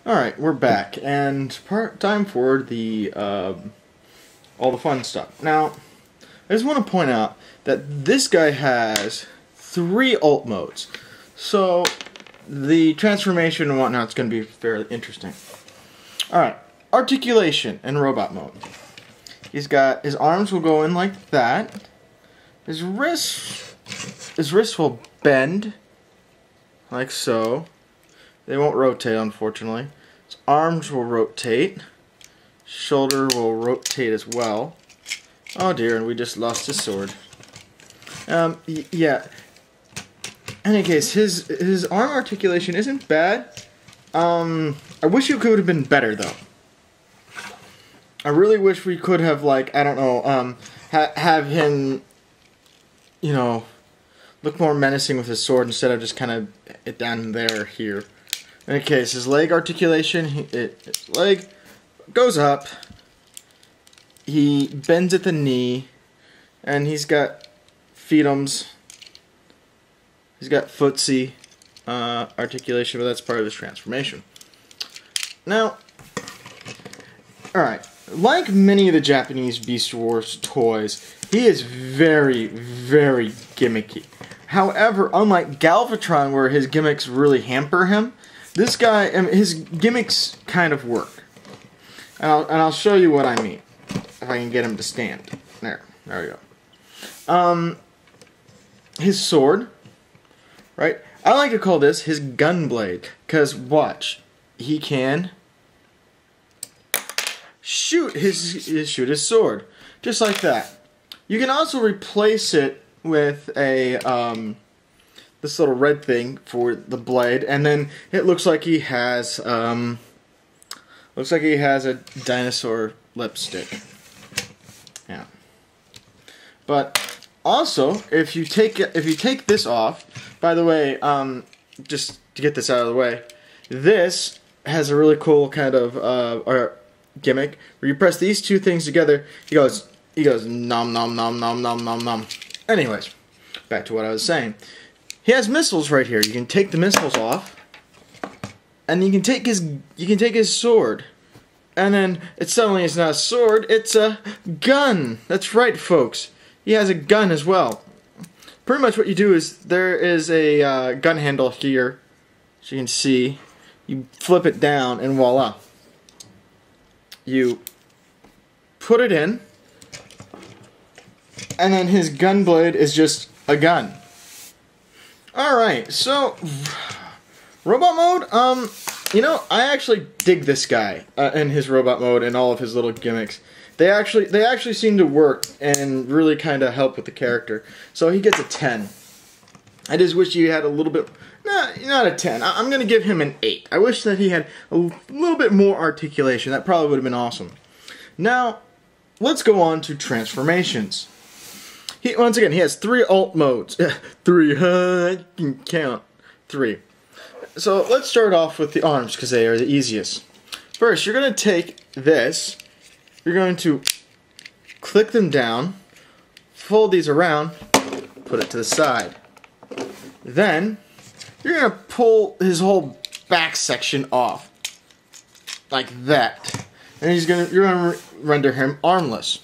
Alright, we're back, and time for the, all the fun stuff. Now, I just want to point out that this guy has 3 alt modes, so the transformation and whatnot is going to be fairly interesting. Alright, articulation in robot mode. He's got, his arms will go in like that, his wrists will bend, like so. They won't rotate, unfortunately. His arms will rotate. Shoulder will rotate as well. Oh dear, and we just lost his sword. Yeah. In any case, his arm articulation isn't bad. I wish it could have been better, though. I really wish we could have, like, I don't know, have him, you know, look more menacing with his sword instead of just kind of it down there here. In any case, his leg articulation, his leg goes up, he bends at the knee, and he's got feetums, he's got footsie articulation, but that's part of his transformation. Now, alright, like many of the Japanese Beast Wars toys, he is very, very gimmicky. However, unlike Galvatron, where his gimmicks really hamper him, this guy, his gimmicks kind of work. And I'll show you what I mean. If I can get him to stand. There we go. His sword, right? I like to call this his gun blade. Because, watch. He can shoot his sword. Just like that. You can also replace it with a, this little red thing for the blade, and then it looks like he has a dinosaur lipstick. Yeah. But also, if you take this off, by the way, just to get this out of the way, this has a really cool kind of gimmick where you press these two things together. He goes nom nom nom nom nom nom nom. Anyways, back to what I was saying. He has missiles right here. You can take the missiles off, and you can take his sword, and then it's not a sword, it's a gun. That's right, folks. He has a gun as well. Pretty much what you do is there is a gun handle here, as you can see. You flip it down, and voila. You put it in, and then his gun blade is just a gun. Alright, so robot mode, you know, I actually dig this guy in his robot mode and all of his little gimmicks. They actually seem to work and really kind of help with the character. So he gets a 10. I just wish he had a little bit, not a 10. I'm going to give him an 8. I wish that he had a little bit more articulation. That probably would have been awesome. Now, let's go on to transformations. Once again, he has 3 alt modes. 3, I can count. 3. So let's start off with the arms, because they are the easiest. First, you're going to take this, you're going to click them down, fold these around, put it to the side. Then, you're going to pull his whole back section off. Like that. And you're going to render him armless.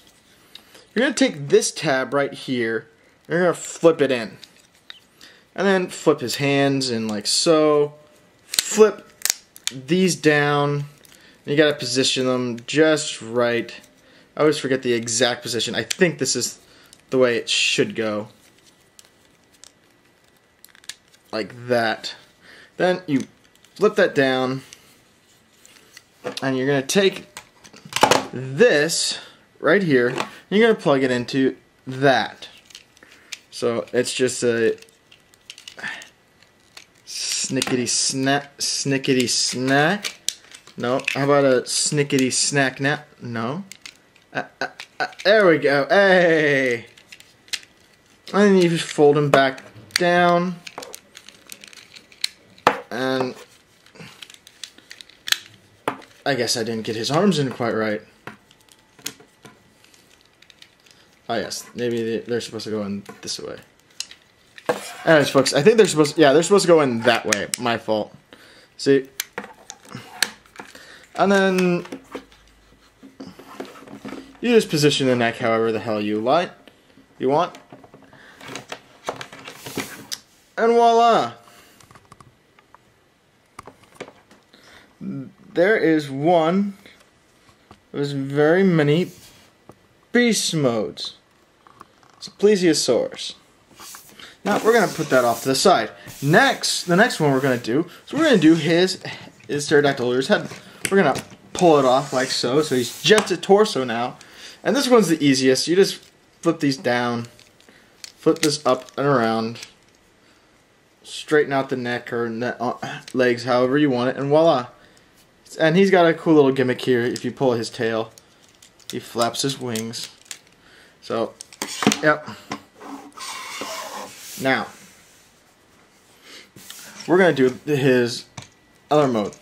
You're going to take this tab right here, and you're going to flip it in. And then flip his hands in like so. Flip these down. You got to position them just right. I always forget the exact position. I think this is the way it should go. Like that. Then you flip that down. And you're going to take this right here, you're going to plug it into that. So it's just a snickety snack. No, how about a snickety snack nap? No. There we go. Hey! And then you just fold them back down. And I guess I didn't get his arms in quite right. Oh yes, maybe they're supposed to go in this way. Anyways, folks, I think they're supposed to go in that way. My fault. See? And then you just position the neck however the hell you want. And voila! There is one of his very many beast modes. It's a plesiosaurus. Now we're gonna put that off to the side. Next, the next one we're gonna do is we're gonna do his pterodactyl or his head. We're gonna pull it off like so. So he's just a torso now. And this one's the easiest. You just flip these down, flip this up and around, straighten out the neck or legs however you want it, and voila. And he's got a cool little gimmick here. If you pull his tail, he flaps his wings. So, yep. Now, we're going to do his other mode.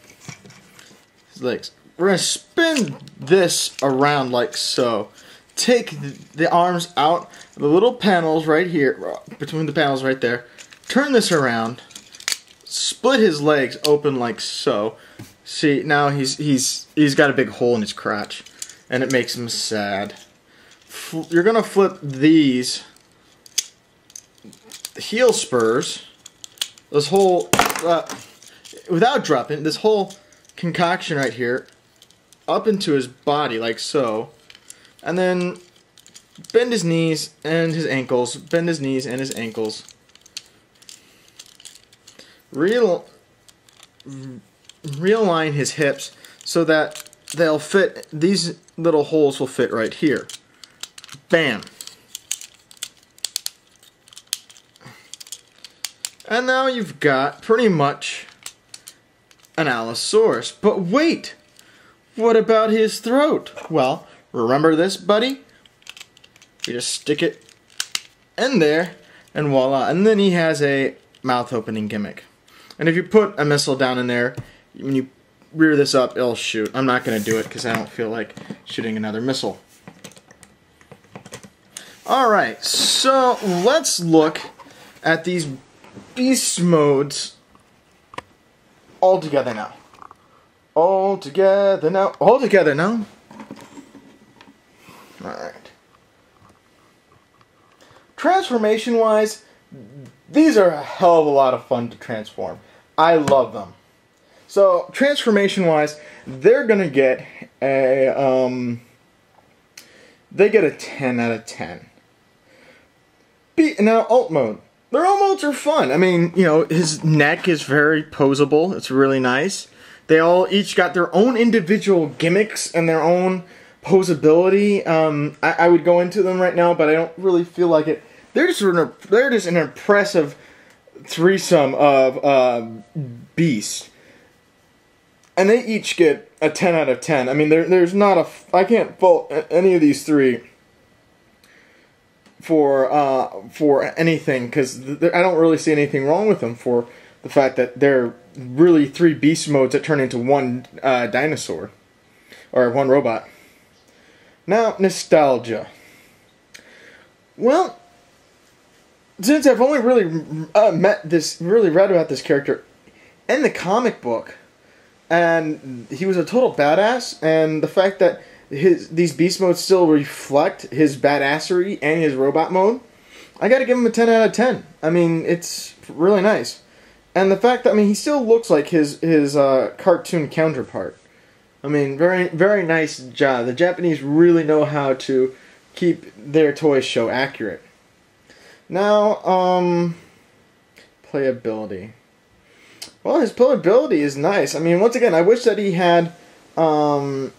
His legs. We're going to spin this around like so. Take the arms out, the little panels right here, between the panels right there. Turn this around. Split his legs open like so. See, now he's got a big hole in his crotch, and it makes him sad. You're gonna flip these heel spurs, this whole without dropping this whole concoction right here up into his body like so, and then bend his knees and his ankles. Bend his knees and his ankles. Realign his hips so that they'll fit, these little holes will fit right here. Bam. And now you've got pretty much an Allosaurus. But wait! What about his throat? Well, remember this, buddy? You just stick it in there and voila. And then he has a mouth opening gimmick. And if you put a missile down in there, when you rear this up, it'll shoot. I'm not going to do it because I don't feel like shooting another missile. Alright, so let's look at these beast modes all together now. All together now. All together now. Alright. Transformation-wise, these are a hell of a lot of fun to transform. I love them. So, transformation-wise, they're gonna get a, they get a 10 out of 10. Now, alt mode. Their alt modes are fun. I mean, you know, his neck is very posable. It's really nice. They all each got their own individual gimmicks and their own posability. I would go into them right now, but I don't really feel like it. They're just an impressive threesome of beasts. And they each get a 10 out of 10. I mean, there's not a... I can't fault any of these three for anything, because I don't really see anything wrong with them for the fact that they're really three beast modes that turn into one dinosaur. Or one robot. Now, nostalgia. Well, since I've only really read about this character in the comic book, and he was a total badass, and the fact that these beast modes still reflect his badassery and his robot mode, I gotta give him a 10 out of 10. I mean, it's really nice. And the fact that, I mean, he still looks like his cartoon counterpart. I mean, very, very nice job. The Japanese really know how to keep their toy show accurate. Now, playability. Well, his playability is nice. I mean, once again, I wish that he had, you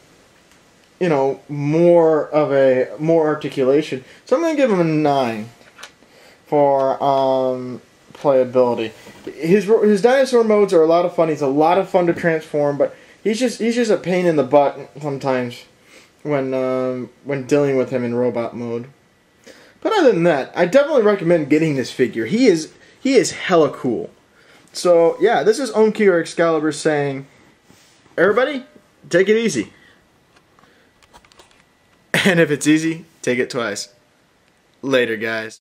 know, more articulation. So I'm going to give him a 9 for playability. His dinosaur modes are a lot of fun. He's a lot of fun to transform, but he's just a pain in the butt sometimes when dealing with him in robot mode. But other than that, I definitely recommend getting this figure. He is hella cool. So, yeah, this is Omki or Excalibur saying, everybody, take it easy. And if it's easy, take it twice. Later, guys.